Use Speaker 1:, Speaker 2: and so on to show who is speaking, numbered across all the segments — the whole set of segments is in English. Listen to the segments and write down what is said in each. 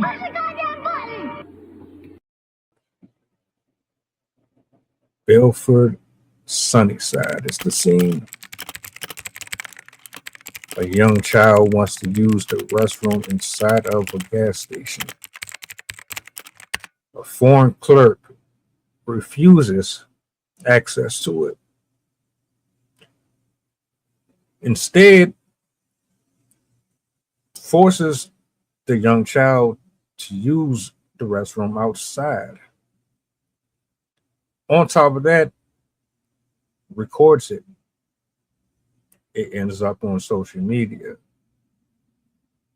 Speaker 1: button. Press the goddamn button.
Speaker 2: Bellfort, Sunnyside is the scene. A young child wants to use the restroom inside of a gas station. A foreign clerk refuses access to it. Instead, forces the young child to use the restroom outside. On top of that, records it. It ends up on social media.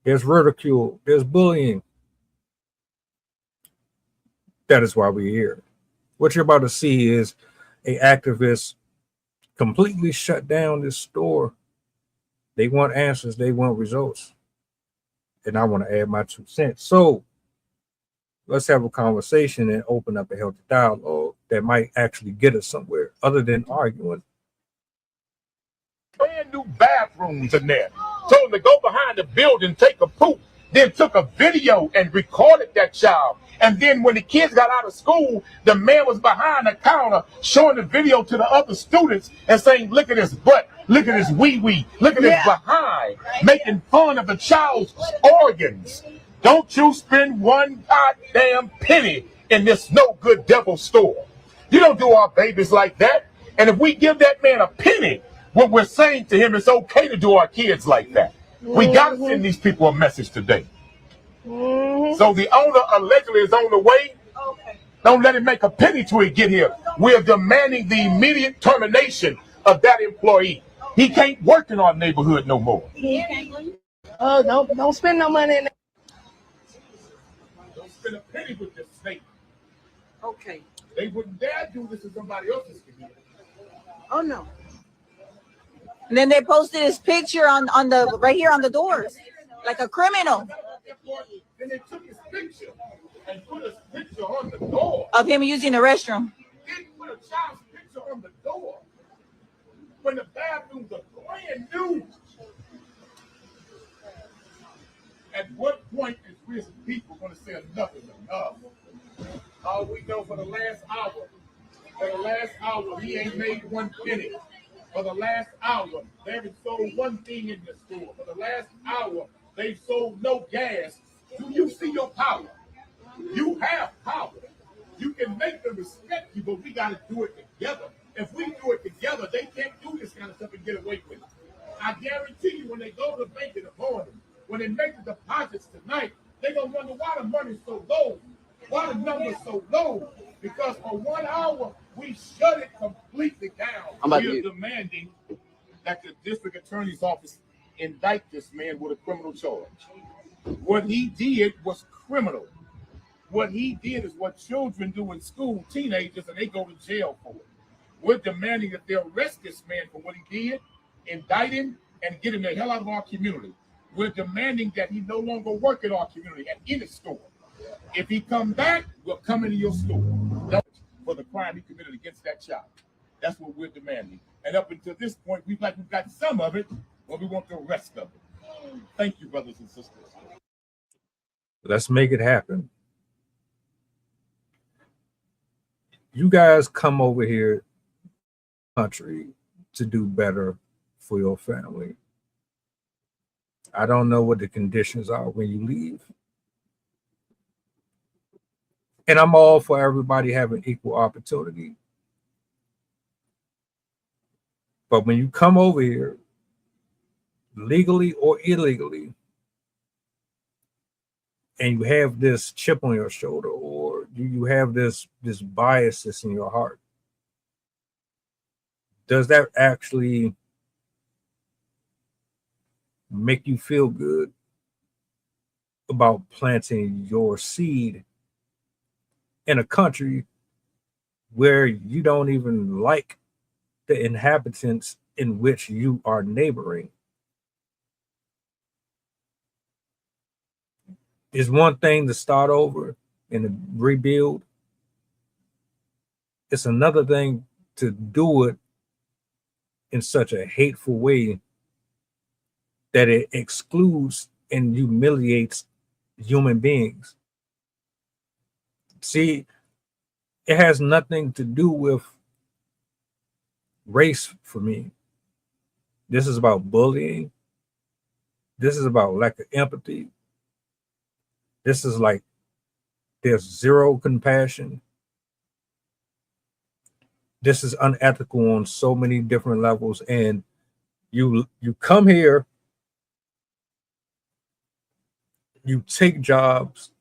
Speaker 2: There's ridicule, there's bullying. That is why we're here. What you're about to see is an activist completely shut down this store. They want answers, they want results. And I want to add my 2 cents. So let's have a conversation and open up a healthy dialogue that might actually get us somewhere other than arguing.
Speaker 3: Brand new bathrooms in there. Told him to go behind the building, take a poop, then took a video and recorded that child. And then when the kids got out of school, the man was behind the counter showing the video to the other students and saying, look at his butt, look at his wee-wee, look at his behind, making fun of the child's organs. Don't you spend one goddamn penny in this no-good devil store. You don't do our babies like that. And if we give that man a penny, what we're saying to him, it's okay to do our kids like that. We got to send these people a message today. So the owner allegedly is on the way. Don't let him make a penny till he get here. We're demanding the immediate termination of that employee. He can't work in our neighborhood no more.
Speaker 4: Don't spend no money in there.
Speaker 3: Don't spend a penny with this snake.
Speaker 4: Okay.
Speaker 3: They wouldn't dare do this to somebody else's community.
Speaker 4: Oh no.
Speaker 5: And then they posted his picture on the right here on the doors, like a criminal.
Speaker 3: Then they took his picture and put his picture on the door
Speaker 5: of him using the restroom.
Speaker 3: Didn't put a child's picture on the door when the bathrooms are brand new. At what point is we as people going to say enough is enough? All we know for the last hour, he ain't made one penny. For the last hour, they haven't sold one thing in the store. For the last hour, they've sold no gas. Do you see your power? You have power. You can make them respect you, but we got to do it together. If we do it together, they can't do this kind of stuff and get away with it. I guarantee you, when they go to the bank in the morning, when they make the deposits tonight, they're going to wonder why the money's so low, why the number's so low. Because for 1 hour, we shut it completely down. We are demanding that the district attorney's office indict this man with a criminal charge. What he did was criminal. What he did is what children do in school, teenagers, and they go to jail for it. We're demanding that they arrest this man for what he did, indict him, and get him the hell out of our community. We're demanding that he no longer work in our community at any store. If he come back, we'll come into your store for the crime he committed against that child. That's what we're demanding. And up until this point, we've got some of it, but we want the rest of it. Thank you, brothers and sisters.
Speaker 2: Let's make it happen. You guys come over here, country, to do better for your family. I don't know what the conditions are when you leave. And I'm all for everybody having equal opportunity. But when you come over here, legally or illegally, and you have this chip on your shoulder, or you have this bias that's in your heart, does that actually make you feel good about planting your seed in a country where you don't even like the inhabitants in which you are neighboring? It's one thing to start over and to rebuild. It's another thing to do it in such a hateful way that it excludes and humiliates human beings. See, it has nothing to do with race for me. This is about bullying. This is about lack of empathy. This is like there's zero compassion. This is unethical on so many different levels. And you come here, you take jobs,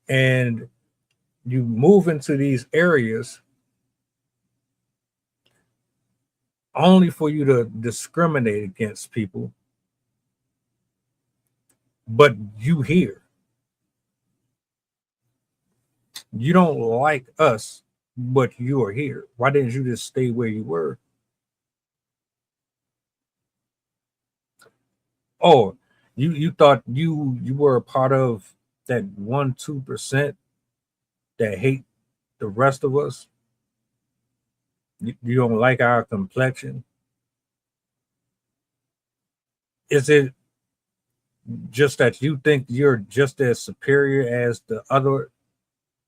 Speaker 2: and you move into these areas only for you to discriminate against people. But you here. You don't like us, but you are here. Why didn't you just stay where you were? Oh, you thought you were a part of that 1-2% that hate the rest of us? You don't like our complexion? Is it just that you think you're just as superior as the other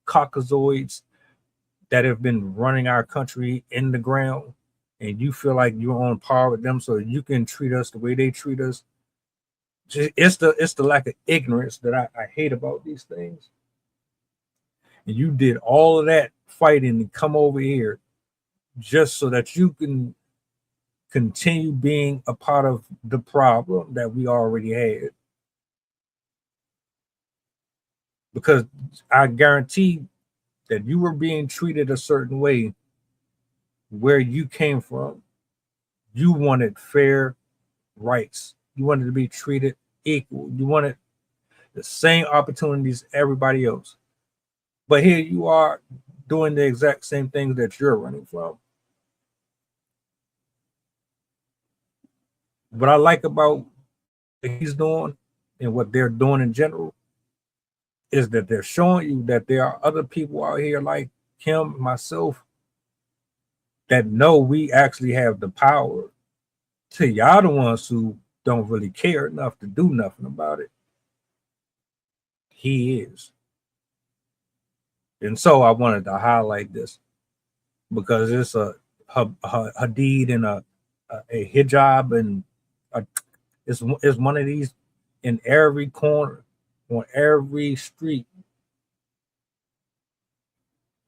Speaker 2: Caucasoids that have been running our country in the ground, and you feel like you're on par with them so you can treat us the way they treat us? It's the lack of ignorance that I hate about these things. And you did all of that fighting to come over here just so that you can continue being a part of the problem that we already had. Because I guarantee that you were being treated a certain way where you came from. You wanted fair rights. You wanted to be treated equal. You wanted the same opportunities everybody else. But here you are doing the exact same things that you're running from. What I like about what he's doing and what they're doing in general is that they're showing you that there are other people out here like him, myself, that know we actually have the power. To y'all the ones who don't really care enough to do nothing about it. He is. And so I wanted to highlight this because it's a Hadid and a hijab, and it's one of these in every corner, on every street.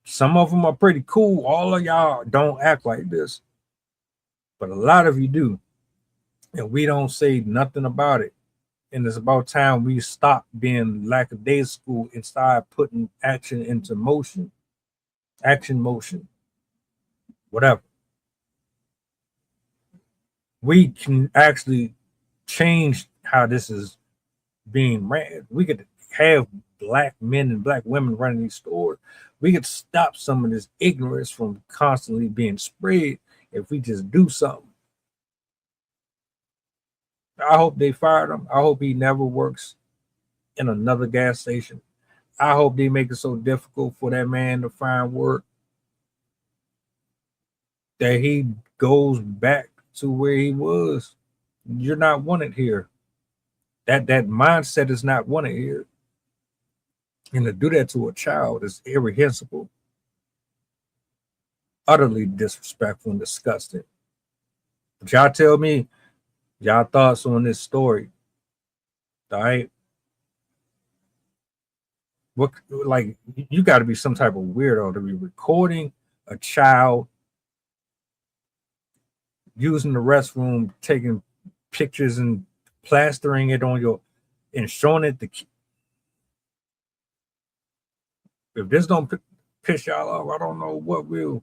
Speaker 2: Some of them are pretty cool. All of y'all don't act like this, but a lot of you do. And we don't say nothing about it. And it's about time we stop being lackadaisical and start putting action into motion. Action, motion, whatever. We can actually change how this is being ran. We could have black men and black women running these stores. We could stop some of this ignorance from constantly being spread if we just do something. I hope they fired him. I hope he never works in another gas station. I hope they make it so difficult for that man to find work that he goes back to where he was. You're not wanted here. That mindset is not wanted here. And to do that to a child is irreprehensible, utterly disrespectful and disgusting. But y'all tell me y'all thoughts on this story. All right. What, like, you got to be some type of weirdo to be recording a child using the restroom, taking pictures and plastering it on your and showing it. If this don't piss y'all off, I don't know what will.